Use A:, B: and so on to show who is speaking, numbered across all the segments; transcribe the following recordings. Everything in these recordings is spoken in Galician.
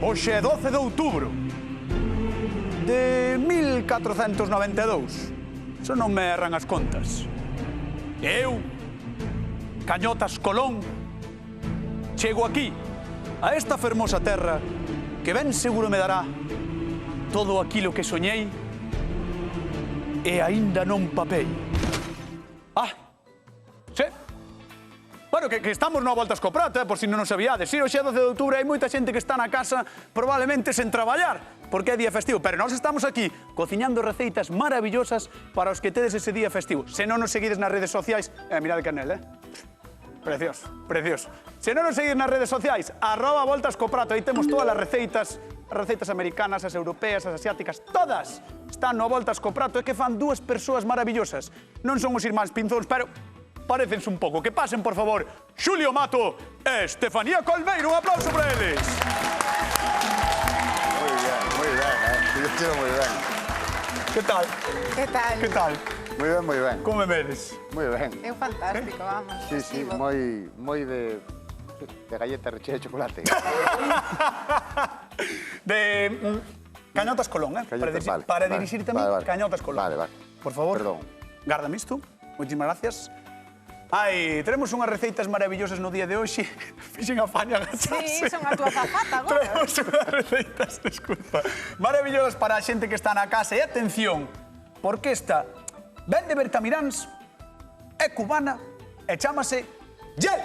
A: Hoxe é 12 de outubro de 1492. Só non me erran as contas. E eu, Cañotas Colón, chego aquí, a esta fermosa terra que ben seguro me dará todo aquilo que soñei e aínda non papei. Ah, sí. Bueno, que estamos no Voltas co Prato, por si non o sabíades. Si, hoxe é 12 de outubro, hai moita xente que está na casa probablemente sen traballar, porque é día festivo, pero nós estamos aquí cociñando receitas maravillosas para os que tedes ese día festivo. Se non nos seguides nas redes sociais, mirad que canel, Precioso, precioso. Se non nos seguides nas redes sociais, @Voltas co Prato, aí temos todas as receitas americanas, as europeas, as asiáticas, todas están no Voltas co Prato, e que fan dúas persoas maravillosas. Non son os irmáns Pinzóns, pero parecense un pouco. Que pasen, por favor, Xulio Mato e Estefanía Colmeiro. Un aplauso para eles.
B: Muy bien, yo muy bien.
A: Que tal?
C: Que tal?
A: Que tal?
B: Muy bien.
A: Como me vedes?
B: Muy bien.
C: É fantástico, vamos.
B: Sí, muy de galleta rechea de chocolate.
A: De Cañotas Colón, para dirixirte a mí, Cañotas Colón.
B: Vale.
A: Por favor,
B: Perdón.
A: gárdame isto. Moitísimas gracias. Ai, tenemos unhas receitas maravillosas no día de hoxe. Fixen a faña agacharse.
C: Sí, son a túa zapata agora.
A: Tenemos unhas receitas, desculpa, maravillosas para a xente que está na casa. E atención, porque esta ven de Bertamiráns, é cubana e chámase Yel.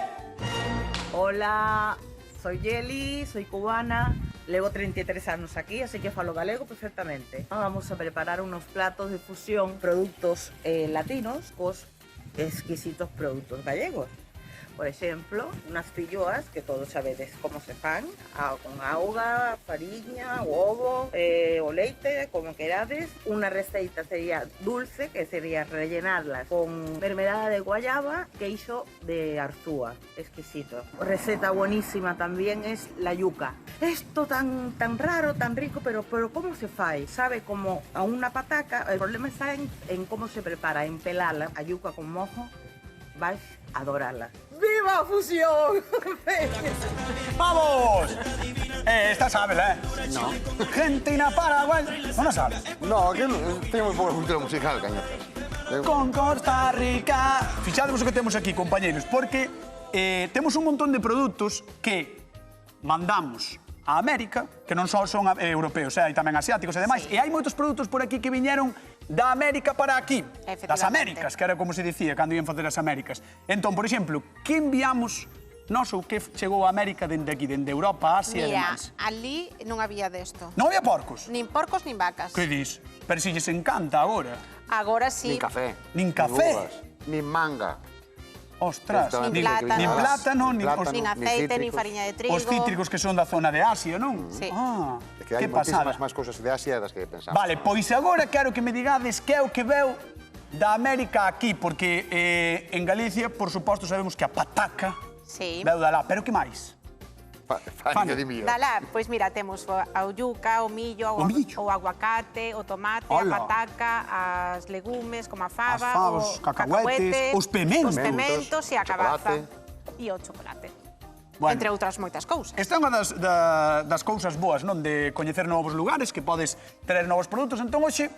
D: Hola, soy Yeli, soy cubana, llevo 33 años aquí, así que falo galego perfectamente. Vamos a preparar unos platos de fusión, productos latinos, cos exquisitos productos gallegos. Por exemplo, unas filloas, que todos sabedes como se fan, con auga, fariña, ovo, o leite, como querades. Una receita sería dulce, que sería rellenarlas con mermelada de guayaba, queixo de arzúa, exquisito. Receta buenísima también es la yuca. Esto tan raro, tan rico, pero ¿cómo se fai? Sabe como a una pataca. El problema está en cómo se prepara, en pelarla. A yuca con mojo, vais a adorarla. ¡Viva a fusión!
A: ¡Vamos! Esta sábela,
B: No.
A: Argentina, Paraguay. Non a sabes?
B: No, que tengo muy poca cultura musical, Cañotas.
A: Con Costa Rica. Fixademos o que temos aquí, compañeros, porque temos un montón de produtos que mandamos a América, que non só son europeos, hai tamén asiáticos e demais, e hai moitos produtos por aquí que viñeron da América para aquí, das Américas, que era como se dicía cando iban facer as Américas. Entón, por exemplo, que enviamos nós ou que chegou a América dende aquí, dende Europa, Asia e demais?
C: Mira, ali non había desto.
A: Non había porcos?
C: Nin porcos nin vacas.
A: Que dis? Pero si lles encanta agora.
C: Agora sí.
B: Ni café.
A: Nin café.
B: uvas, ni manga.
A: Ostras.
C: Nin plátano.
A: Nin plátano,
C: Nin aceite, nin fariña de trigo.
A: Os cítricos que son da zona de Asia, non?
C: Sí.
A: Ah,
B: Que hai
A: que pasada.
B: moitísimas máis cousas de Asia das que pensamos.
A: Vale, pois agora quero que me digades que é o que veu da América aquí, porque en Galicia, por suposto, sabemos que a pataca
C: Sí.
A: veu da lá, pero que máis?
B: Fánica de millo.
C: Dala, pois mira, temos a yuca, o millo,
A: O millo?
C: o aguacate, o tomate,
A: Ola.
C: a pataca, as legumes, como a fava,
A: As favas,
C: o
A: cacahuetes, os pementos.
C: os pementos e a cabaza.
B: Chocolate.
C: E o chocolate.
A: Bueno.
C: Entre outras moitas cousas.
A: Esta é unha das cousas boas, non? De coñecer novos lugares, que podes traer novos produtos. Entón, hoxe,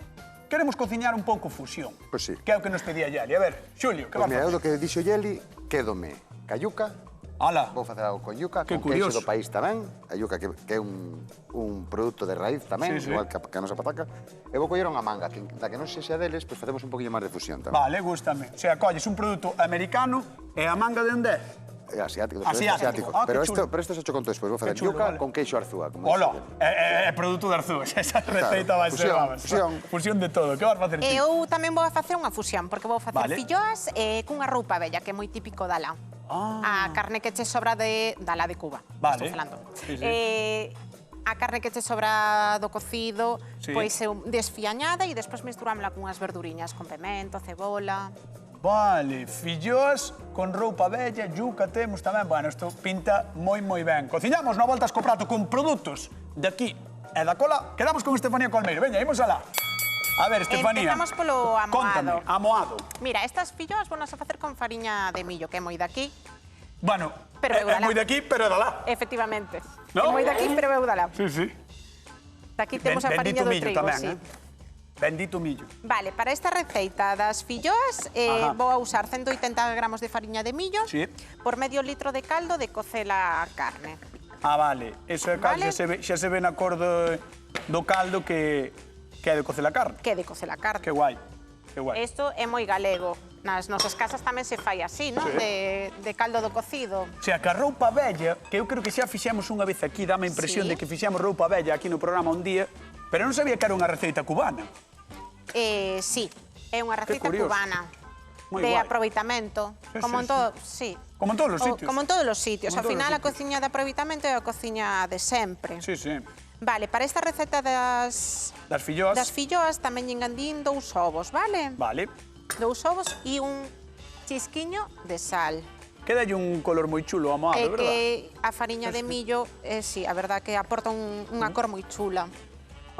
A: queremos cociñar un pouco fusión.
B: Pois sí.
A: Que é o que nos pedía Yeli. A ver, Xulio, que
B: Pois
A: vas
B: mira, eu
A: facer?
B: do que dixo Yeli, quédome ca yuca.
A: Ala,
B: Vou facer algo con yuca,
A: Que
B: con queixo
A: curioso.
B: do país tamén. A yuca que é un produto de raíz tamén,
A: Sí, sí.
B: igual que a nosa pataca. E vou coller unha manga, da que non se xa deles, pois facemos un poquinho máis de fusión tamén.
A: vale, gústame. O sea, colles un produto americano e a manga de onde é?
B: É asiático,
A: Asiático. Ah, que chulo.
B: Pero isto se cho conto despois. Vou facer
A: chulo,
B: yuca
A: vale.
B: con queixo arzúa. Como
A: Hola,
B: dixo.
A: é produto de Arzúas. Esa receita vai ser,
B: fusión,
A: vamos.
B: fusión.
A: Fusión de todo. Que vas facer ti?
C: Eu tamén vou a facer unha fusión, porque vou facer
A: Vale.
C: filloas cunha roupa bella, que é moi típico da lá. A carne que che sobra da lá de Cuba.
A: Vale.
C: Estou falando.
A: Sí, sí.
C: A carne que che sobra do cocido,
A: Sí.
C: pois é desfiañada e despois misturámosla cunhas verduriñas, con pemento, cebola.
A: Vale, filloas con roupa bella, yuca temos tamén. Bueno, isto pinta moi ben. Cociñamos no Voltas co Prato con produtos de aquí e da cola. Quedamos con Estefanía Colmeiro. Veña, imos alá. A ver, Estefanía.
C: Empezamos polo amoado.
A: Cóntame, amoado.
C: Mira, estas filloas vamos a facer con fariña de millo, que é moi daqui.
A: Bueno,
C: Pero eu
A: é
C: dala.
A: moi de aquí, pero é de lá.
C: Efectivamente.
A: No?
C: É moi daqui, pero eu dala.
A: Sí, sí.
C: Aquí temos a fariña do
A: Bendito millo
C: trigo,
A: tamén,
C: sí.
A: Bendito millo.
C: Vale, para esta receita das filloas
A: Ajá.
C: vou a usar 180 gramos de fariña de millo
A: Sí.
C: por medio litro de caldo de cocer a carne.
A: Ah, vale. Eso é caldo,
C: Vale.
A: xa se ve na cor do caldo que é de cocer a carne.
C: Que de cocer a carne.
A: Que guai, que guai.
C: Isto é moi galego. Nas nosas casas tamén se fai así, non?
A: Sí.
C: De caldo do cocido.
A: O sea, que a roupa vella, que eu creo que xa fixemos unha vez aquí, dame a impresión
C: Sí.
A: de que fixemos roupa vella aquí no programa un día, pero non sabía que era unha receita cubana.
C: Sí, é unha receita
A: curioso.
C: cubana.
A: Moi
C: De
A: guai.
C: aproveitamento.
A: Sí,
C: Como
A: sí,
C: en todo, sí.
A: Como en todos os sitios.
C: Como en todos os sitios.
A: Como en
C: Ao
A: todos
C: final,
A: os
C: a cociña de aproveitamento é a cociña de sempre.
A: Sí, sí.
C: Vale, para esta receta das
A: Das filloas.
C: tamén lle engandín 2 ovos, vale?
A: Vale.
C: 2 ovos e un chisquiño de sal.
A: Quedalle un color moi chulo a moado,
C: É
A: verdad?
C: que a fariña de millo, sí, a verdad que aporta unha cor moi chula.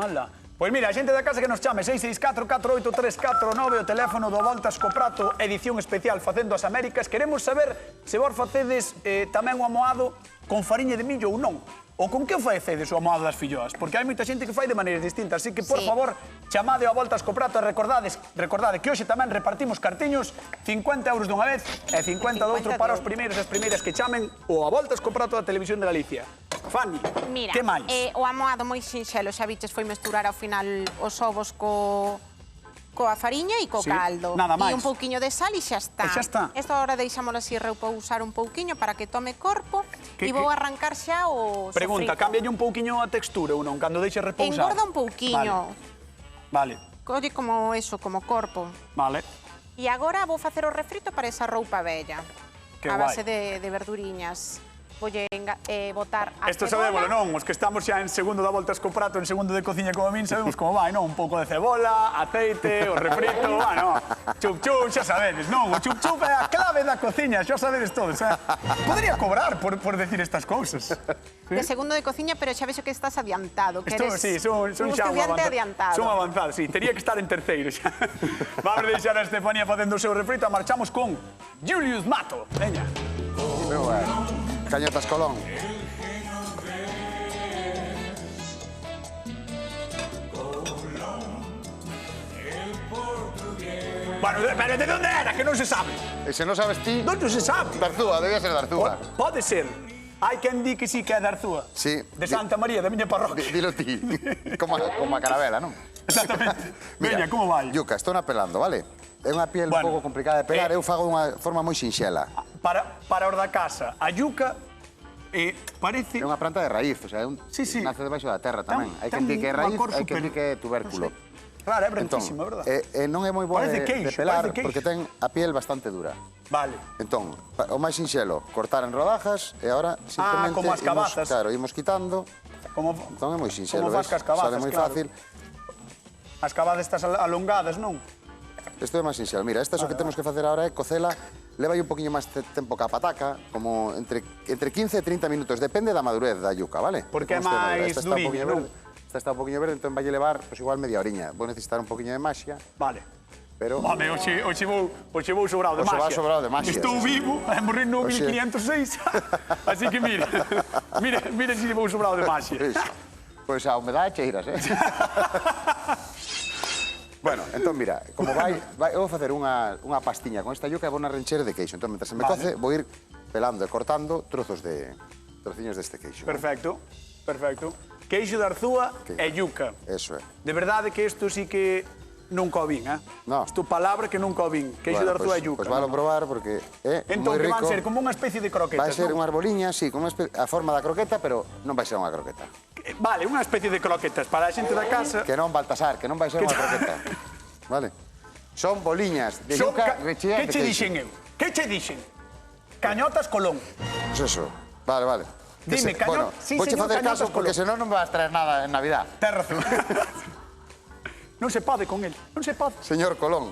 A: Ala. Pois mira, a xente da casa que nos chame 664-483-49, o teléfono do Voltas co Prato, edición especial Facendo as Américas. Queremos saber se vos facedes tamén o amoado con fariña de millo ou non. Ou con que o facedes o amoado das filloas? Porque hai moita xente que fai de maneiras distintas. Así que, por
C: Sí.
A: favor, chamade ao Voltas co Prato e recordade que hoxe tamén repartimos cartiños, 50 euros dunha vez e 50 do outro
C: 50
A: para os
C: de
A: primeiros e as primeiras que chamen o a Voltas co Prato da Televisión de Galicia. Fanny,
C: Mira,
A: que máis?
C: o amoado moi sinxelo, xa viches, foi mesturar ao final os ovos coa fariña e co
A: Sí,
C: caldo.
A: nada máis.
C: E un pouquiño de sal e xa está.
A: E xa está.
C: Esta hora deixámoslo así repousar un pouquiño para que tome corpo
A: Que-
C: e vou arrancar xa o
A: Pregunta,
C: sofrito.
A: cámbialle un pouquiño a textura ou non? Cando deixes repousar.
C: Engorda un pouquiño.
A: Vale,
C: Colle como eso, como corpo.
A: vale.
C: E agora vou facer o refrito para esa roupa bella.
A: Que
C: a base
A: guai.
C: de verduriñas. Voulle botar a
A: Isto
C: cebola.
A: sabémolo, non? Os que estamos xa en segundo da Voltas co Prato, en segundo de cociña como a min, sabemos como vai, non? Un pouco de cebola, aceite, o refrito, bueno, chup-chup, xa sabedes, non? O chup-chup é a clave da cociña, xa sabedes todos, Podría cobrar por decir estas cousas.
C: De segundo de cociña, pero xa vexo que estás adiantado. Que
A: Isto,
C: eres
A: sí, son
C: un
A: xa un
C: estudiante
A: avanzado.
C: adiantado.
A: Son avanzado, sí. Tería que estar en terceiro xa. Vamos a deixar a Estefanía facendo o seu refrito. Marchamos con Julius Mato. Veña.
B: Pero bueno, Cañotas Colón.
A: Bueno, pero ¿de dónde era? Que non se sabe.
B: E se non sabes ti,
A: Non se sabe.
B: Darzúa, debía ser Darzúa.
A: Pode ser. Hai quen di que sí que é de Arzúa.
B: Sí.
A: De Santa María, da miña parroquia.
B: Dilo ti, como a carabela, non?
A: Exactamente. Veña, como vai?
B: Yuca, estou apelando, vale? É unha piel
A: Bueno,
B: un pouco complicada de pelar, eu fago unha forma moi sinxela.
A: Para os da casa, a yuca parece...
B: É unha planta de raíz, o sea,
A: Sí, sí.
B: nace debaixo da terra tamén. Hai
A: Ten
B: quen di que é
A: unha
B: raíz,
A: cor
B: hai quen
A: super-
B: di que é tubérculo.
A: Claro, é
B: Entón,
A: branquísimo, é verdad?
B: non é moi boa
A: Parece
B: de
A: queixo,
B: pelar
A: parece queixo.
B: porque ten a piel bastante dura.
A: Vale.
B: Entón, o máis sinxelo, cortar en rodajas e agora simplemente
A: como as cabazas.
B: imos quitando.
A: Como,
B: Entón é moi sinxelo,
A: como fas cas cabazas,
B: sale moi
A: claro.
B: fácil.
A: As cabadas estas alongadas, non?
B: Isto é máis sinxelo. Mira, esta o que temos que facer agora é cocela. Leva un poquinho máis de tempo que a pataca, como entre 15 e 30 minutos, depende da madurez da yuca, vale?
A: Porque é
B: Como este madura.
A: máis
B: Esta está un
A: duriña,
B: poquinho
A: non?
B: verde. Esta está un poquinho verde, entón vai levar pues, igual media oriña. Vou necesitar un poquinho de maxia,
A: Vale.
B: pero...
A: Home, hoxe vou sobrado de
B: Hoxe
A: maxia.
B: vas sobrado de maxia,
A: Estou
B: sí, sí.
A: vivo, morri no
B: Hoxe-
A: 1506. Así que mira se vou sobrado de maxia.
B: Pois a humedade cheiras, Bueno, entón, mira, como eu vou facer unha pastiña con esta yuca e vou na rencher de queixo. Entón, mentre se me
A: Vale.
B: coce, vou ir pelando e cortando trociños deste queixo.
A: Perfecto, perfecto. Queixo de Arzúa e yuca.
B: Eso é.
A: De verdade que isto sí que nunca o vin,
B: No.
A: Isto palabra que nunca o vin. Queixo de Arzúa e yuca.
B: Pois valo probar porque é
A: Entón,
B: moi
A: que
B: rico.
A: van ser como unha especie de croquetas,
B: Vai ser
A: non?
B: unhas boliñas, sí, con a forma da croqueta, pero non vai ser unha croqueta.
A: Vale, unha especie de croquetas para a xente da casa.
B: Que non, Baltasar, que non vai ser unha croqueta. Vale? Son boliñas de
A: Son
B: yuca
A: ca-
B: recheas
A: Que
B: de
A: che
B: queixo.
A: dixen eu? Que che dixen? Cañotas Colón.
B: Pois eso. Vale, vale. Que
A: Dime,
B: Bueno,
A: sí,
B: vouche
A: señor,
B: facer caso
A: cañotas
B: porque
A: Colón.
B: senón non me vas traer nada en Navidad.
A: Ten razón. Non se pode con el, non se pode.
B: Señor Colón,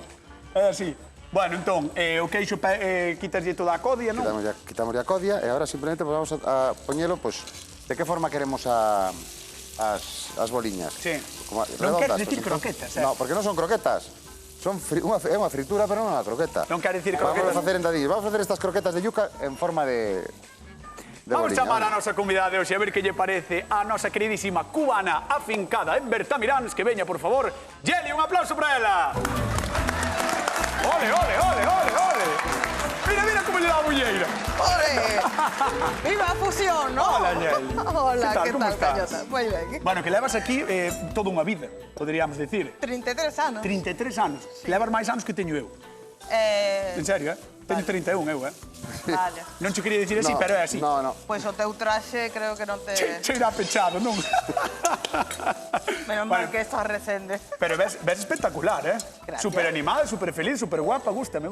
A: É así. Bueno, entón, o queixo quitaslle toda a codia, non?
B: quitamos a codia e agora simplemente pues, vamos a poñelo, pues, de que forma queremos as boliñas.
A: Sí.
B: Como
A: Non
B: redondas,
A: queres dicir
B: por exemplo.
A: croquetas,
B: No, porque non son croquetas. É unha fritura, pero non é unha croqueta.
A: Non quere dicir
B: Vamos
A: croquetas.
B: a facer entadillas. Vamos a facer estas croquetas de yuca en forma de
A: Vamos
B: boliña.
A: chamar a nosa convidada de hoxe a ver que lle parece a nosa queridísima cubana afincada en Bertamiráns. Que veña, por favor. Yeli, un aplauso para ela. Ole, ole, ole, ole, ole. Mira, mira como lle dá a muñeira.
E: ¡Ole! ¡Viva a fusión, ¿no?
A: Hola, Yeli.
E: Hola,
A: ¿Qué tal?
E: ¿qué
A: ¿Cómo
E: tal,
A: estás?
E: Cañota? Muy bien.
A: Bueno, que levas aquí toda unha vida, poderíamos decir.
E: 33 anos.
A: 33 anos. Levas máis anos que teño eu. En serio, Teño 31 eu,
E: Vale.
A: Non che quería dicir así,
B: No,
A: pero é así.
B: No.
E: Pois o teu traxe creo que non te...
A: Cheira pechado, non?
E: Menos mal que estás recende.
A: Pero ves espectacular,
E: Gracias.
A: Super animada, super feliz, super guapa, gústame.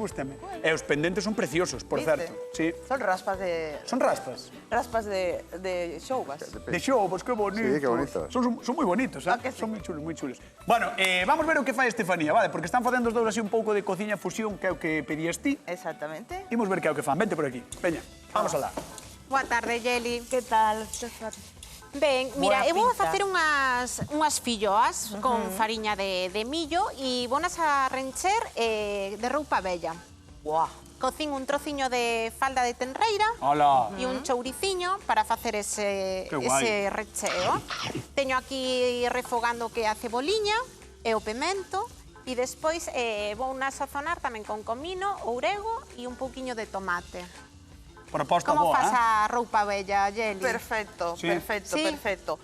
A: E os pendentes son preciosos, por
E: ¿Viste?
A: certo. Sí.
E: Son raspas de...
A: Son raspas.
E: Raspas de xouvas.
A: De xobos, que bonitos.
B: Sí, que bonitos.
A: Son moi bonitos,
E: Ah, que sí.
A: Son moi chulos, moi chulos. Bueno, vamos ver o que fai Estefanía, vale? Porque están facendo os dous así un pouco de cociña fusión, que é o que pedías ti.
E: Exactamente.
A: Imos ver que é o que fan. Vente por aquí. Veña, vamos alá.
C: Boa tarde, Yeli.
E: Que tal?
C: Ben, mira,
E: Boa
C: eu vou
E: pinta.
C: facer unhas filloas con fariña de millo e vonas a rencher de roupa vella.
E: Buah.
C: Cocín un trociño de falda de tenreira
A: Hola.
C: e un chouriciño para facer ese
A: guai.
C: recheo. Teño aquí refogando que a ceboliña e o pemento e despois vou sazonar tamén con comino, ourego e un pouquiño de tomate.
A: Proposta
C: Como
A: boa,
C: faz a roupa bella, Yeli?
E: Perfecto,
A: Sí.
E: perfecto,
C: Sí.
E: perfecto.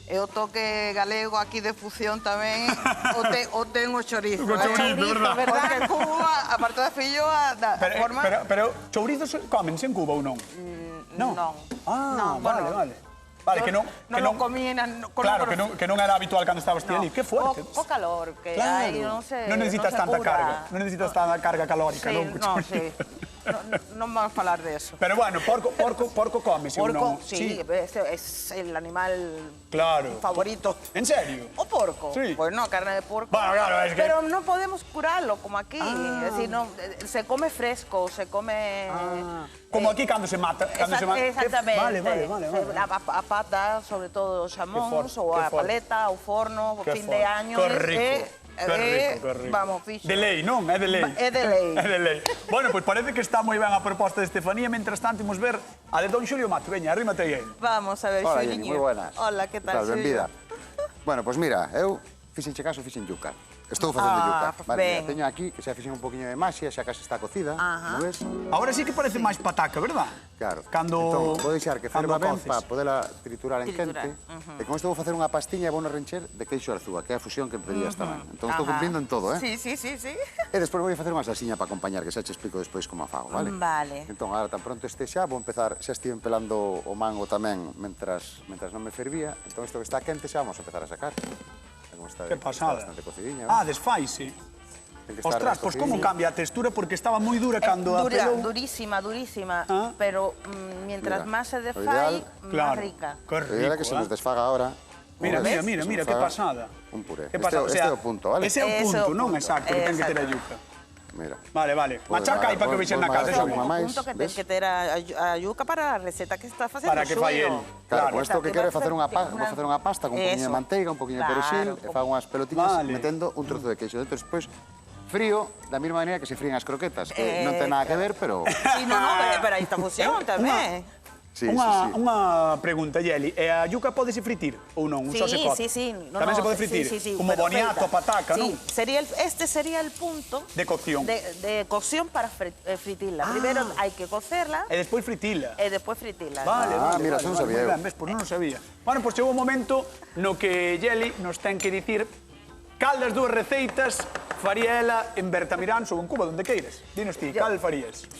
E: E o toque galego aquí de fusión tamén o ten o chorizo.
A: O chorizo, verdad?
E: Porque Cuba, aparte da filloa, da forma...
A: Pero chourizos comense en Cuba ou non? Non.
E: Non.
A: Ah, vale. Vale, que non...
E: Non lo comían...
A: Claro, que non era habitual cando estabas ti ali. Que fuerte.
E: O calor que
A: Claro.
E: hai, non se...
A: Non necesitas
E: se
A: tanta
E: cura.
A: carga. Non necesitas tanta carga calórica,
E: Sí,
A: non?
E: non, sí. Non vamos a falar de eso.
A: Pero bueno, porco comes, ou non?
E: Porco, sí, es el animal
A: Claro.
E: favorito.
A: En serio?
E: O porco.
A: Sí.
E: Pues no, carne de porco.
A: Bueno, claro, es que...
E: Pero no podemos curarlo como aquí. Es decir, no, se come fresco, se come...
A: Como aquí cando se mata.
E: Exactamente.
A: Vale.
E: A pata, sobre todo o xamón,
A: forte,
E: ou
A: que
E: a
A: forte.
E: paleta, o forno, o
A: Que
E: fin de
A: forte.
E: año.
A: Que rico.
E: Vamos, fixo.
A: De lei, non? É de lei.
E: É de lei.
A: É de lei. Bueno, pois parece que está moi ben a proposta de Estefanía. Mientras tanto, imos ver a de Don Xulio Mato. Veña, arrímate aí.
E: Vamos a ver,
B: Hola, Jenny,
E: Xuliño.
B: moi buenas.
E: Hola, que tal,
B: Benvida.
E: Xulio?
B: Bueno, pois mira, eu fixenche caso, fixen yuca. Estou facendo yuca. Vale,
E: ben.
B: mira, teño aquí, que xa fixen un poquinho de maxia, xa case está cocida.
E: Ajá.
B: Non ves?
A: Agora sí que parece máis pataca, verdad?
B: Claro.
A: Cando...
B: Entón, vou deixar que
A: cando
B: ferva ben
A: coces.
B: para podela triturar en
E: Triturar,
B: quente. E con isto vou facer unha pastiña e vou rencher de queixo arzúa, que é a fusión que pedías tamén. Entón estou
E: Ajá.
B: cumprindo en todo,
E: Sí, sí, sí, sí.
B: E despois vou facer unha salsiña para acompañar, que xa che explico despois como a fago, vale?
E: Vale.
B: Entón, agora tan pronto este xa, vou empezar, xa estive pelando o mango tamén mentras non me fervía. Entón, isto que está quente xa vamos a empezar a sacar. Como está,
A: Que pasada.
B: Está bastante cocidinha.
A: Ah, desfaise.
B: Ten que estar
A: Ostras, pois como
B: cocidinha.
A: cambia a textura? Porque estaba moi dura cando a pelou.
E: Durísima, durísima.
A: Ah.
E: Pero mientras
B: Mira,
E: más se
B: o
E: defai,
B: ideal-
E: más
A: Claro.
E: rica.
A: Que
B: A idea é que se
A: rico,
B: nos desfaga ahora.
A: Mira,
B: ¿ves?
A: mira,
B: Que se
A: mira,
B: nos
A: que
B: faga
A: pasada.
B: Un puré.
A: Que pasada,
B: Este é o punto, vale?
A: Ese é o
E: Ese é o
A: punto, non
E: punto.
A: exacto, que ten que ter a
E: Exacto.
A: yuca.
B: Mira.
A: Vale. Machaca aí para que vexen na casa,
B: Ese é
A: Xulio.
B: unha máis,
E: punto que ten
B: ves?
E: que ter a yuca para a receta que está facendo
A: Para que fai el.
B: Claro, con
A: Claro.
B: isto que quero é facer unha pasta, vou facer unha pasta con un poquinho de
E: Eso.
B: manteiga, un poquinho de
E: Claro,
B: perexil, e fago unhas pelotiñas
A: Vale.
B: metendo un trozo de queixo dentro. Despois frío, da mesma maneira que se fríen as croquetas, que non ten nada que ver, pero...
E: Sí, no, pero aí está fusión tamén.
B: Sí,
A: Unha pregunta, Yeli. E a yuca pódese fritir ou non? Un só se coce?
E: Sí. No,
A: Tamén se
E: no,
A: pode fritir?
E: Sí,
A: Como
E: pero
A: boniato,
E: frita.
A: pataca,
E: Sí,
A: non?
E: este sería el punto
A: De cocción.
E: de cocción para fritirla. Primero hai que cocerla
A: E despois fritila.
E: e despois fritirla.
A: Vale,
B: mira, eso non sabía eu.
A: moi ben, ves, pois non o sabía. Bueno, pois chegou un momento no que Yeli nos ten que dicir cal das dúas receitas faría ela en Bertamiráns ou en Cuba, onde queires. Dinos ti, cal farías?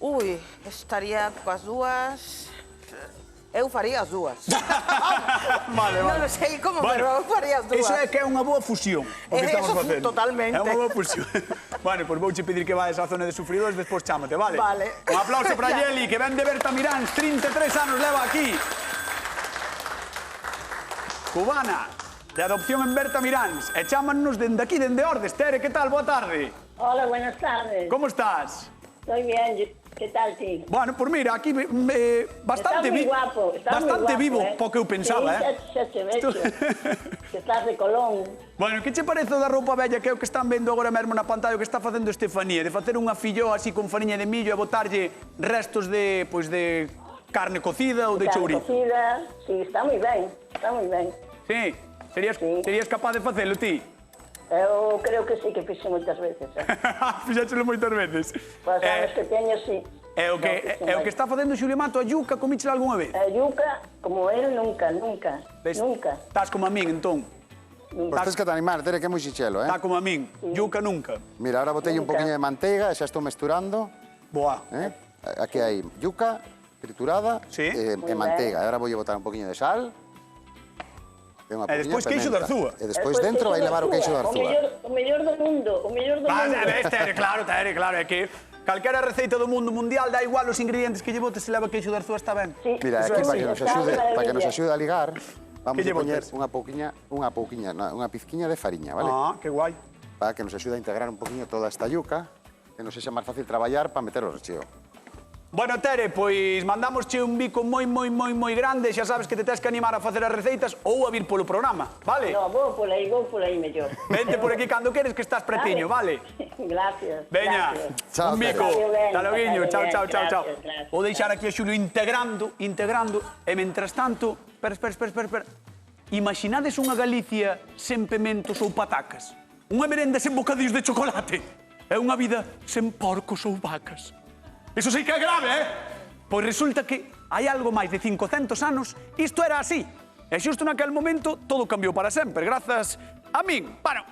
E: Ui, estaría coas dúas... Eu faría as dúas.
A: Vale.
E: Non sei como, pero eu faría as dúas.
A: Iso é que é unha boa fusión, o que estamos
E: Eso,
A: facendo.
E: totalmente.
A: É unha boa fusión. Bueno, pois vouche pedir que vayas á zona de sufridores, despois chámate, vale?
E: Vale.
A: Un aplauso para Yeli, que ven de Bertamiráns, 33 anos leva aquí. Cubana, de adopción en Bertamiráns. E chámanos dende aquí, dende Ordes. Tere, que tal? Boa tarde.
F: Hola, buenas tardes.
A: Como estás?
F: Estoy bien. ¿Qué tal, sí?
A: Bueno, pues mira, aquí bastante
F: Está muy
A: vivo.
F: guapo. Está
A: Bastante
F: muy guapo,
A: vivo, porque eu pensaba,
F: Sí, xa se ve,
A: Esto-
F: che. que estás de Colón.
A: Bueno, que che parece o da roupa bella que é o que están vendo agora mesmo na pantalla o que está facendo Estefanía, de facer unha filloa así con fariña de millo e botarlle restos de, pois, de carne cocida ou de chourizo?
F: Cocida, sí, está moi ben, está moi ben.
A: Sí? Serías capaz de facelo ti?
F: Eu creo que sí, que fixe moitas veces.
A: Fixáchelo moitas veces.
F: Pois anos que teño, sí.
A: É o que está facendo Xulio Mato a yuca, comíchela algunha vez?
F: A yuca, como él, nunca, nunca,
A: Ves?
F: nunca.
A: Estás como a min, entón.
B: Pois tens que te animar, Tere, que é moi xixelo,
A: Está como a min, yuca nunca.
B: Mira, ahora botei un
F: Nunca.
B: poquinho de manteiga e xa estou mesturando.
A: Boa.
B: Aquí hai yuca triturada
A: Sí.
B: e
F: Moi
B: manteiga. E agora vou botar un poquinho de sal.
A: E despois queixo de arzúa.
B: E despois dentro vai levar o queixo de arzúa.
F: O mellor do mundo, o mellor do mundo.
A: Tere, claro, é que calquera receita do mundo mundial dá igual os ingredientes que lle botes se leva queixo de arzúa está ben.
F: Sí,
B: Mira,
F: eso
B: aquí
F: sí, está de maravilla.
B: para que nos axude a ligar, vamos
A: Que lle
B: a poñer
A: botes?
B: unha pizquiña de fariña, vale?
A: Ah, que guai.
B: Para que nos axude a integrar un poquinho toda esta yuca, que nos sexa máis fácil traballar para meter o recheo.
A: Bueno, Tere, pois mandamosche un bico moi grande, xa sabes que te tens que animar a facer as receitas ou a vir polo programa, vale?
F: No, vou por aí mellor.
A: Vente por aquí cando queres que estás pretiño, vale?
F: Gracias.
A: Veña,
F: gracias.
B: Chao,
A: un bico.
F: Tere.
A: Hasta loguiño, chao.
F: Gracias, gracias.
A: Vou deixar aquí a Xulio integrando, e mentras tanto, espera. Imaginades unha Galicia sen pementos ou patacas? Unha merenda sen bocadillos de chocolate? É unha vida sen porcos ou vacas? Iso sí que é grave, Pois resulta que hai algo máis de 500 anos isto era así. E xusto naquel momento todo cambiou para sempre, grazas a min. Bueno,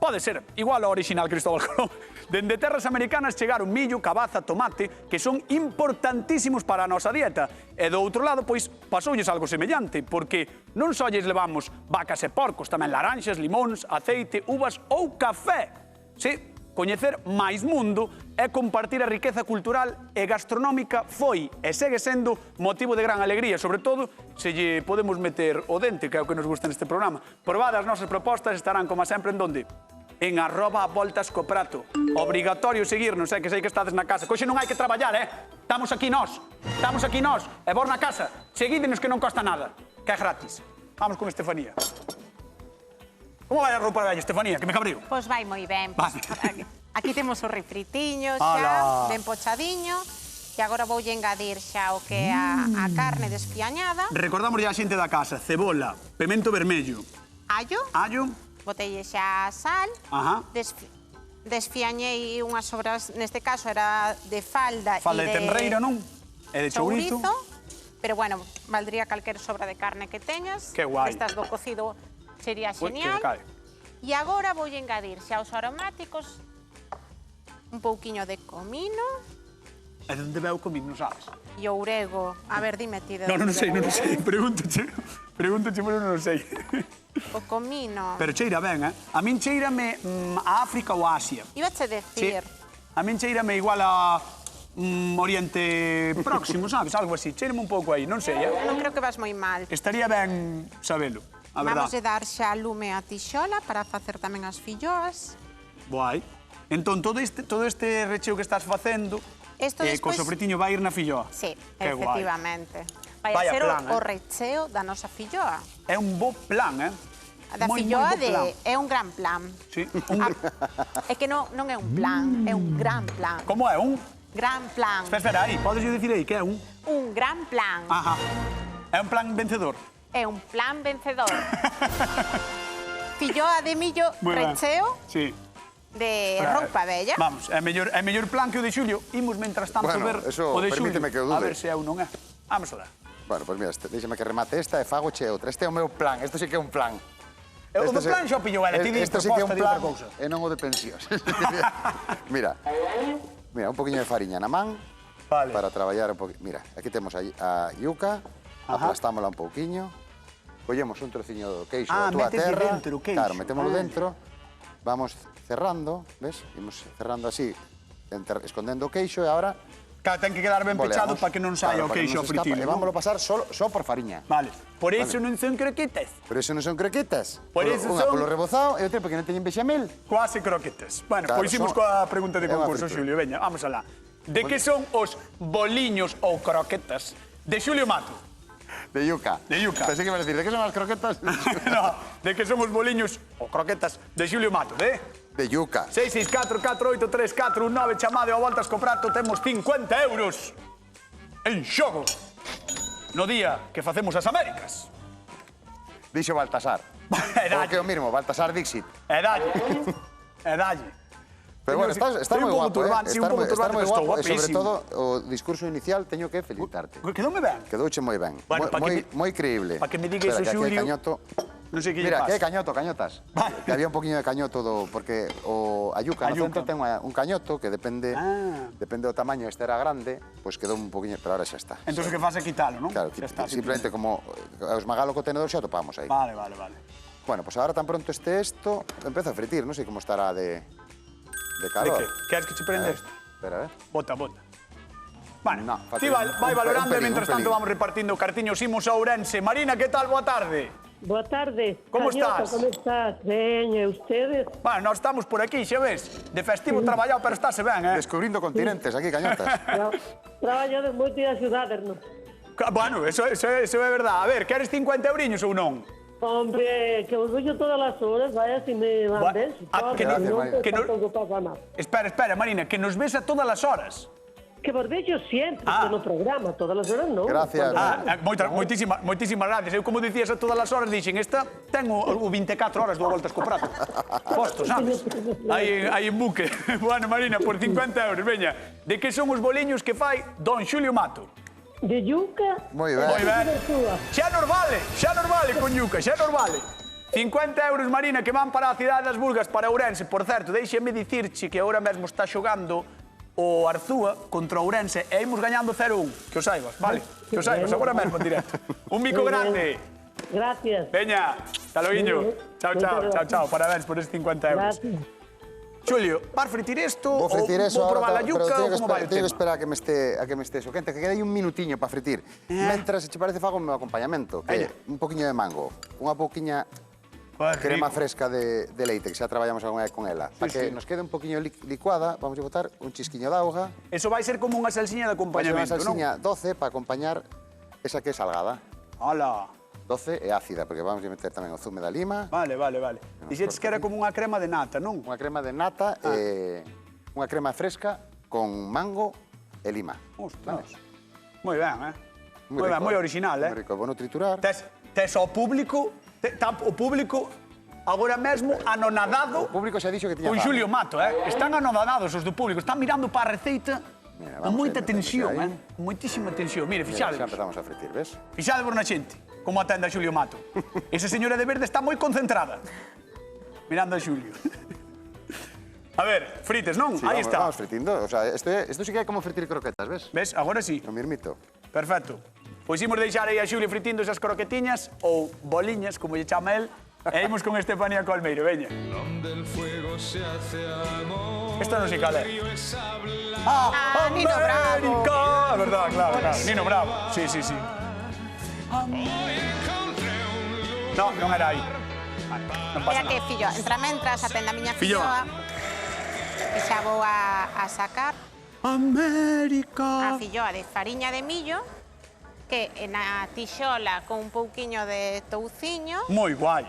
A: pode ser igual ao original Cristóbal Colón. Dende terras americanas chegaron millo, cabaza, tomate, que son importantísimos para a nosa dieta. E do outro lado, pois, pasoulles algo semellante, porque non só lles levamos vacas e porcos, tamén laranxas, limóns, aceite, uvas ou café. Sí, coñecer máis mundo e compartir a riqueza cultural e gastronómica foi e segue sendo motivo de gran alegría, sobre todo se lle podemos meter o dente, que é o que nos gusta neste programa. Probadas as nosas propostas estarán, como sempre, en donde? En @voltascoprato. Obrigatorio seguirnos, que sei que estades na casa. Coxe non hai que traballar, Estamos aquí nós. E vos na casa, seguídenos que non costa nada, que é gratis. Vamos con Estefanía. Como vai a roupa bella, Estefanía, que me cabreo?
C: Pois vai moi ben.
A: Vale.
C: Aquí temos os refritiños
A: Ala.
C: xa, ben pochadiño. E agora voulle engadir xa o que é a carne desfiañada.
A: Recordamos a xente da casa, cebola, pemento vermello,
C: Allo,
A: allo,
C: botelle xa sal.
A: ajá,
C: Desfiañei unhas sobras, neste caso era de falda
A: falda
C: e
A: de tenreira, non? E de chourizo.
C: Pero bueno, valdría calquer sobra de carne que teñas.
A: Que guai.
C: Estas do cocido sería
A: Ui, que
C: genial.
A: cae.
C: E agora voulle engadir xa os aromáticos, un pouquiño de comino
A: E onde veu comigo, non sabes?
C: e orego. A ver, dime ti de
A: Non
C: onde
A: sei,
C: veu.
A: Pregúntache, pero non sei.
C: O comino.
A: Pero cheira ben, A min cheirame a África ou a Asia.
C: Ibache decir,
A: A min cheirame igual a Oriente Próximo, sabes? Algo así. Cheirame un pouco aí, non sei,
C: non creo que vas moi mal.
A: Estaría ben sabelo, a
C: Vamos
A: verdade.
C: a dar xa lume a tixola para facer tamén as filloas.
A: Guai. Entón, todo este recheo que estás facendo,
C: Esto
A: co
C: despois-
A: sofritiño vai ir na filloa.
C: Sí,
A: Que guai.
C: efectivamente. Vai
A: Vaya
C: a ser
A: plan,
C: o recheo da nosa filloa.
A: É un bo plan,
C: Da
A: Moi,
C: filloa
A: moi bo plan.
C: é un gran plan.
A: Sí,
C: É que non é un plan, é un gran plan.
A: Como é?
C: Gran plan.
A: Espera, aí, podes dicir aí que é un...
C: Un gran plan.
A: Ajá. É un plan vencedor.
C: É un plan vencedor. Filloa de millo,
A: Moi ben.
C: recheo
A: Sí.
C: de roupa bella.
A: Vamos, é mellor plan que o de Xulio. Imos, mentras tanto,
B: Bueno,
A: ver
B: eso
A: o de Xulio.
B: permíteme que o
A: A
B: dude.
A: ver se é ou non é. Vamos a dar.
B: Bueno, pois mira, déxame que remate esta e fago che outra. Este é o meu plan, isto sí que é un plan.
A: O do plan xa o pillou ela, ti di
B: Isto sí que é un
A: proposta de
B: plan
A: outra cousa.
B: e non o de pensións. Mira, un poquinho de fariña na man
A: Vale.
B: para traballar un poquinho. Mira, aquí temos a yuca, aplastámola un pouquiño, collemos un trociño do queixo da túa
A: méteslle
B: terra.
A: dentro o queixo.
B: Claro, metémolo dentro, vamos cerrando, ves? Imos cerrando así, escondendo o queixo e agora
A: Claro, ten que quedar ben pechado
B: boleamos.
A: para que non saia o
B: Claro, para que
A: queixo
B: non
A: ao
B: se escapa.
A: fritilo.
B: E vámolo pasar só por fariña.
A: Vale. Por iso non son croquetas.
B: Pero eso non son croquetas.
A: Por iso
B: Unha
A: son-
B: polo rebozado e outra porque non teñen bechamel.
A: Quase croquetas. Bueno,
B: Claro,
A: pois imos
B: son-
A: coa pregunta de
B: é unha
A: concurso,
B: fritura.
A: Xulio. Veña, vamos alá. De que son os boliños ou croquetas de Xulio Mato?
B: De yuca.
A: De yuca.
B: Pensé que iba a decir, ¿de qué son las croquetas?
A: No, de que son os boliños ou croquetas de Xulio Mato,
B: De yuca.
A: 664-483-419, chamade ao Voltas co Prato, temos 50 euros en xogo no día que facemos as Américas.
B: Dixo Baltasar.
A: E
B: O que é
A: dalle,
B: o mismo, Baltasar Dixit.
A: e dalle, e dalle.
B: Pero bueno, estás
A: Estoy
B: moi
A: un pouco
B: guapo,
A: turbante, sí, un pouco
B: Estás
A: turbante,
B: moi
A: pero estou
B: guapo, e sobre
A: guapísimo.
B: todo, o discurso inicial teño que felicitarte.
A: Quedoume ben.
B: Quedouche moi ben.
A: Bueno, pa que
B: moi creíble.
A: pa que me diga
B: Espera,
A: iso,
B: que aquí hai
A: Xulio.
B: cañoto.
A: Non sei que lle
B: Mira,
A: pasa.
B: que hai cañoto, cañotas. Que había un poquinho de cañoto porque a yuca
A: A
B: no
A: yuca.
B: centro ten un cañoto que depende
A: Ah.
B: depende do tamaño, este era grande, pois quedou un poquinho, pero ahora xa está.
A: Entón, que faz é quitalo, non?
B: Claro,
A: Xa está,
B: simplemente como os magalo co tenedor xa topamos aí.
A: Vale, vale, vale.
B: Bueno, pues ahora tan pronto esté esto, empezo a fritir, non sei como estará de
A: De
B: calor.
A: que? Queres que che prende isto?
B: Espera,
A: Bota, bota. Bueno,
B: No,
A: ti vai valorando e,
B: un
A: mientras
B: pelín.
A: tanto, vamos repartindo cartiños. Imos a Ourense. Marina, que tal? Boa tarde.
G: Boa tarde.
A: Como
G: Cañota,
A: estás?
G: Como estás? Ben, e ustedes?
A: Bueno, nós estamos por aquí, xa ves. De festivo traballado, pero estáse ben,
B: Descubrindo continentes aquí, cañotas.
G: Traballades moito e axudadernos.
A: Bueno, eso é verdade. A ver, queres 50 euriños ou non?
G: Hombre, que os veño todas as horas, vaya, si me
A: Va-
G: van ben.
A: que
G: non,
B: no-
G: non,
A: que no-
G: tampouco pasa nada.
A: Espera, Marina, que nos ves a todas as horas.
G: Que vos veño sempre,
A: Ah.
G: que no programa, todas as horas non.
B: Gracias.
A: Moitísimas gracias. Eu, como dicías, a todas as horas dixen, esta ten o 24 horas do Voltas co Prato. Posto, sabes? Aí en buque. Bueno, Marina, por 50 euros, veña. De que son os boliños que fai Don Xulio Mato?
G: De yuca,
B: Moi ben.
A: Moi ben.
G: Vertúa.
A: Xa nos vale con Yuca, xa nos vale. 50 euros, Marina, que van para a cidade das Burgas, para Ourense. Por certo, déixeme dicirche que agora mesmo está xogando o Arzúa contra Ourense e imos gañando 0-1. Que o saibas, vale? Que o saibas, agora mesmo en directo. Un mico
G: Moi ben.
A: grande.
G: Gracias.
A: Veña, hasta loiño. Chao, chao. Parabéns por estes 50 euros.
G: Gracias.
A: Xulio, vas fritir isto
B: Vou fritir eso
A: vou probar
B: ahora,
A: a
B: pero
A: yuca ou como vai o
B: teño que
A: tema?
B: esperar a que me este eso quente, que quede aí un minutiño para fritir. Mentras, se che parece, fago o meu acompañamento, que é
A: Veña.
B: un poquinho de mango, unha pouquiña
A: Joder,
B: crema
A: rico.
B: fresca de leite, que xa traballamos algunha vez con ela. Para que nos quede un poquinho licuada, vamos a botar un chisquiño de auga,
A: Eso vai ser como unha salsiña de
B: vai ser unha
A: acompañamento, non?
B: salsiña doce para acompañar esa que é salgada.
A: Hala.
B: Doce e ácida, porque vamos a meter tamén o zume da lima,
A: Vale. Dixetes que era como unha crema de nata, non?
B: unha crema de nata e unha crema fresca con mango e lima.
A: Ostras. Moi ben,
B: Moi
A: Moi ben,
B: rico,
A: moi original,
B: Moi rico, bueno triturar.
A: Tes ao público, o público agora mesmo anonadado
B: O público xa dixo que tiña
A: con
B: fame.
A: Xulio Mato, Están anonadados os do público, están mirando para a receita
B: Mira,
A: con
B: vamos
A: moita
B: a ir metendo
A: tensión,
B: aí.
A: Moitísima tensión. Mire,
B: Mira, xa
A: fixade,
B: empezamos a fritir, ves?
A: vos na xente, como atende a Xulio Mato. Esa señora de verde está moi concentrada, mirando a Xulio. A ver, frites, non?
B: Sí,
A: Aí
B: vamos,
A: está.
B: Vamos fritindo, o sea, esto sí que é como fritir croquetas, ves?
A: Ves, agora sí.
B: No mirmito.
A: Perfecto. Pois imos deixar aí a Xulio fritindo esas croquetiñas ou boliñas, como lle chama el, e imos con Estefanía Colmeiro, veña. Esta non sei cal é.
C: Nino Bravo.
A: América! É verdad, claro. Nino Bravo. Sí. No, non era aí. Vale, non pasa
C: Era que,
A: nada.
C: fillo, entra mentras atende a miña
A: Filloa.
C: filloa, que xa vou a sacar
A: América.
C: a filloa de fariña de millo, que na tixola con un pouquiño de touciño
A: Moi guai.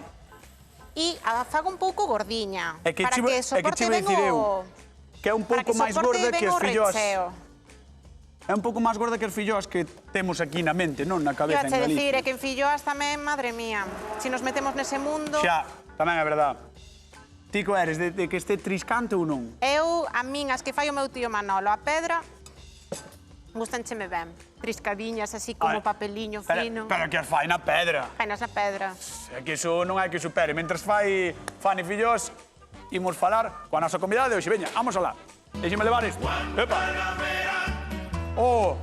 C: e a fago un pouco gordiña,
A: É que
C: para
A: che
C: que
A: iba
C: soporte
A: a
C: ben
A: dicir eu,
C: o...
A: que é un
C: Para
A: pouco
C: que
A: máis
C: soporte
A: gorda
C: ben
A: que as
C: o
A: filloas.
C: recheo.
A: É un pouco máis gorda que as filloas que temos aquí na mente, non na
C: Yo
A: cabeza en
C: che
A: Galicia.
C: decir, é que en filloas tamén, madre mía, si nos metemos nese mundo...
A: Xa, tamén é verdad. Tico eres de que este triscante ou non?
C: Eu, a min, as que fai o meu tío Manolo, a pedra, gustancheme ben. Triscadiñas, así como papeliño fino.
A: Pero que as fai na pedra.
C: Fainas na pedra.
A: É que iso non hai que supere. Mentras fai Fanny Fillos, imos falar coa nosa convidada de hoxe. Veña, vamos alá. Déxeme levar isto. Epa. Oh.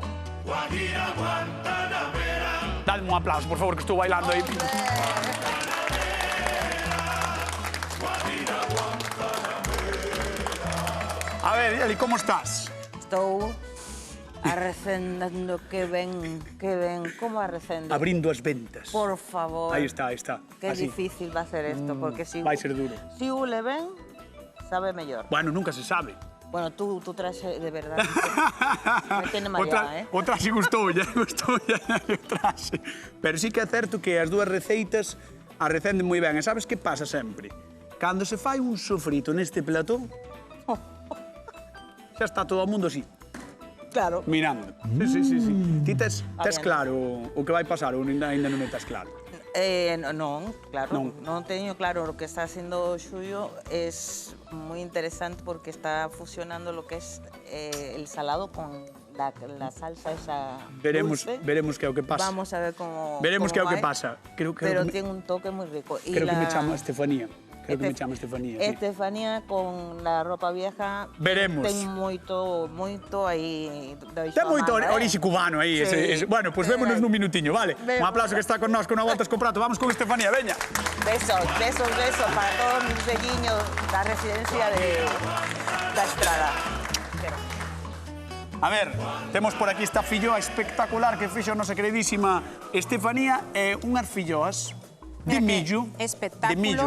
A: Dadme un aplauso, por favor, que estou bailando aí. A ver, Eli, como estás?
D: Estou arrecendando que ven, como arrecendo.
A: Abrindo as ventas.
D: Por favor.
A: Aí está, aí está.
D: Qué
A: Así.
D: difícil va a ser esto, porque si
A: vai ser duro.
D: Si le ven, sabe mellor.
A: Bueno, nunca se sabe.
D: Bueno, tú traes de verdad. Me tiene mareada, ¿eh?
A: O traxe gustoulle o traxe. Pero sí que é certo que as dúas receitas as recenden moi ben. E sabes que pasa sempre? Cando se fai un sofrito neste platón, xa está todo o mundo así,
D: Claro.
A: mirando. Sí. Ti tes claro o que vai pasar ou ainda non o tes claro?
D: No, claro,
A: Non.
D: no tengo claro. Lo que está haciendo Xulio es muy interesante porque está fusionando lo que es el salado con la salsa esa dulce.
A: Veremos que é o que pasa.
D: Vamos a ver cómo
A: Veremos que é o que
D: va.
A: pasa. Creo que
D: Pero tiene un toque muy rico. Y
A: creo que me chama Estefanía. Creo que me chama Estefanía. Sí.
D: Estefanía con la ropa vieja.
A: Veremos.
D: Ten moito aí.
A: Ten moito orixe cubano aí.
D: Sí.
A: Bueno, pues vémonos nun minutiño, vale?
D: Vemos.
A: Un aplauso que está con nós, con unha volta escoprato. Vamos con Estefanía, veña.
D: Besos para todos mis vecinos, la residencia de La Estrada.
A: A ver, temos por aquí esta filloa espectacular que fixo a nosa queridísima Estefanía e unhas filloas de
C: Mira que
A: millo.
C: espectáculo.
A: De millo,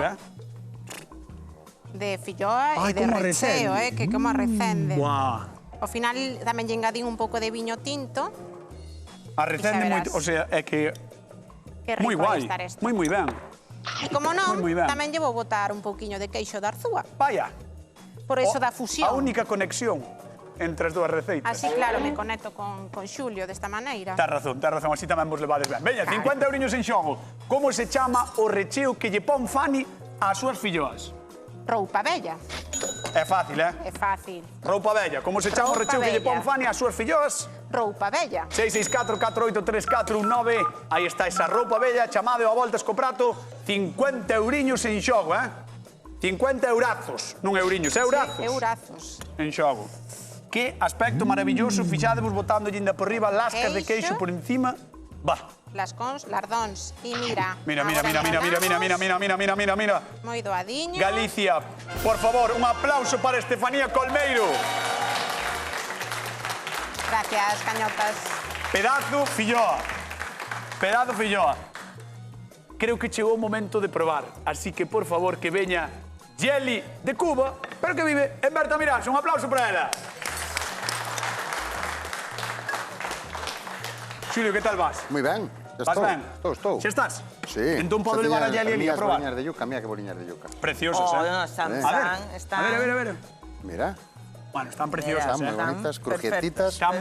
C: De filloa
A: Ai,
C: e de
A: como
C: recheo,
A: recende.
C: que como recende.
A: Guau.
C: Ao final tamén lle engadín un pouco de viño tinto.
A: A recende
C: verás.
A: moito, o sea, é que
C: Que rico
A: moi
C: vai
A: guai,
C: estar isto.
A: moi ben.
C: E como non,
A: Moi ben.
C: tamén lle vou botar un pouquiño de queixo de arzúa.
A: Vaya.
C: Por eso da
A: A
C: fusión.
A: única conexión entre as dúas receitas.
C: Así, claro, me conecto con Xulio desta maneira.
A: Tás razón, así tamén vos levades ben. Veña, 50 euriños en xogo. Como se chama o recheo que lle pon Fanny ás súas filloas?
C: Roupa bella.
A: É fácil,
C: É fácil.
A: Roupa bella. Como se chama o
C: Roupa
A: recheo que lle pon
C: bella.
A: Fanny ás súas filloas?
C: Roupa bella.
A: 664-483419. Aí está esa roupa bella, chamade a voltas co prato. 50 euriños en xogo, 50 eurazos, non euriños, eurazos.
C: Eurazos.
A: En xogo. Que aspecto maravilloso, fixadevos botando inda por riba, lascas de queixo por encima. Va.
C: Las lardóns. E mira.
A: Mira.
C: Moi doadiño.
A: Galicia, por favor, un aplauso para Estefanía Colmeiro.
C: Gracias, cañotas.
A: Pedazo filloa. Creo que chegou o momento de probar, así que, por favor, que veña Yeli de Cuba, pero que vive en Bertamiráns. Un aplauso para ela. Xulio, que tal vas?
B: Moi ben.
A: Vas ben?
B: Estou.
A: Xa estás?
B: Sí.
A: Entón podo levar a Yeli ali a probar.
B: Boliñas de yuca, mira que boliñas de yuca.
A: Preciosas,
D: Oh,
A: eh?
D: no, están,
A: A ver.
B: Mira,
A: Bueno, están preciosas,
B: están moi
A: eh?
B: bonitas, crujientitas.
A: Están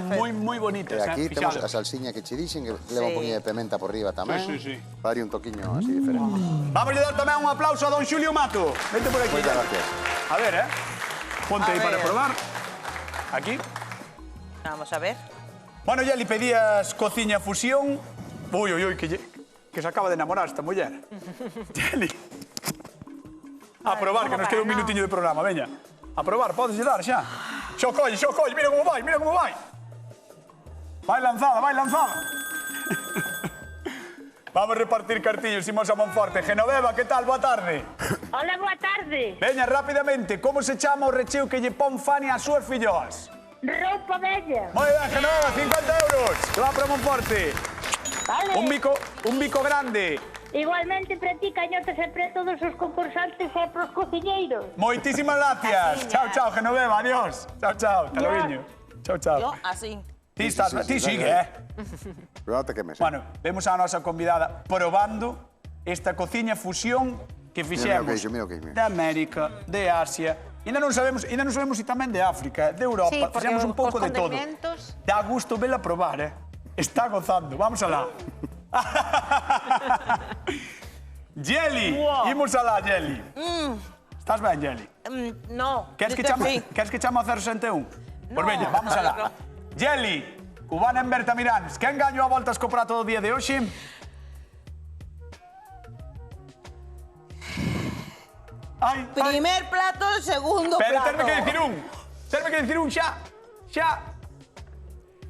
A: moi bonitas,
B: E aquí temos a
A: Fixade.
B: salsiña que che dixen, que leva un poquinho de pementa por riba tamén.
A: Sí.
B: Para darlle un toquiño así diferente.
A: Vamos a dar tamén un aplauso a don Xulio Mato. Vente por aquí.
B: Moitas
A: Yeli.
B: gracias.
A: A ver, Ponte
D: A
A: aí para
D: ver.
A: probar. Aquí.
D: Vamos a ver.
A: Bueno, Yeli, pedías cociña fusión. Uy, que se acaba de enamorar esta muller. Yeli. A probar, que nos queda un minutiño de programa, veña. A probar, podes dar xa. Xo colle, mira como vai. Vai lanzada. Vamos a repartir cartillos, imos a Monforte. Genoveva, que tal? Boa tarde.
F: Hola, boa tarde.
A: Veña, rápidamente, como se chama o recheo que lle pon Fanny ás súas filloas?
F: Roupa bella.
A: Moi ben, Genoveva, 50 euros. Que va para Monforte.
F: Vale.
A: Un bico grande.
F: Igualmente para ti, cañotas, e para todos os concursantes e para os cociñeiros.
A: Moitísimas gracias. Chao, Genoveva, adiós. Chao, te lo viño.
D: Yo
A: Chao.
D: así.
A: Ti
B: Sí,
A: sigue,
B: Pero non te quemes.
A: Bueno, vemos a nosa convidada probando esta cociña fusión que fixemos
B: Mira o queixo.
A: de América, de Asia. Ainda non sabemos se tamén de África, de Europa.
C: Sí, porque
A: Fixemos un pouco
C: cos
A: de todo.
C: condimentos-
A: Dá gusto vela probar, Está gozando. Vamos alá. Yeli, imos alá, Yeli. Estás ben, Yeli?
D: No.
A: Queres que
D: dice
A: chama,
D: sí.
A: queres que chama o 061? Pois veña, vamos
D: no,
A: alá. Yeli, cubana en Bertamiráns. Quen gañou a voltas co prato do día de hoxe? Ai.
D: Primer plato, segundo
A: Pero
D: plato.
A: terme que dicir un xa.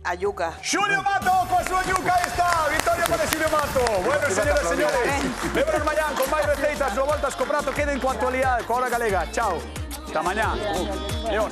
D: A yuca.
A: Xulio Mato, coa súa yuca, aí está. Victoria para Xulio Mato. Bueno, señoras e señores, vémonos mañán con máis receitas no voltas co prato. Queden coa actualidade, coa hora galega. Chao. Hasta mañá. Adiós.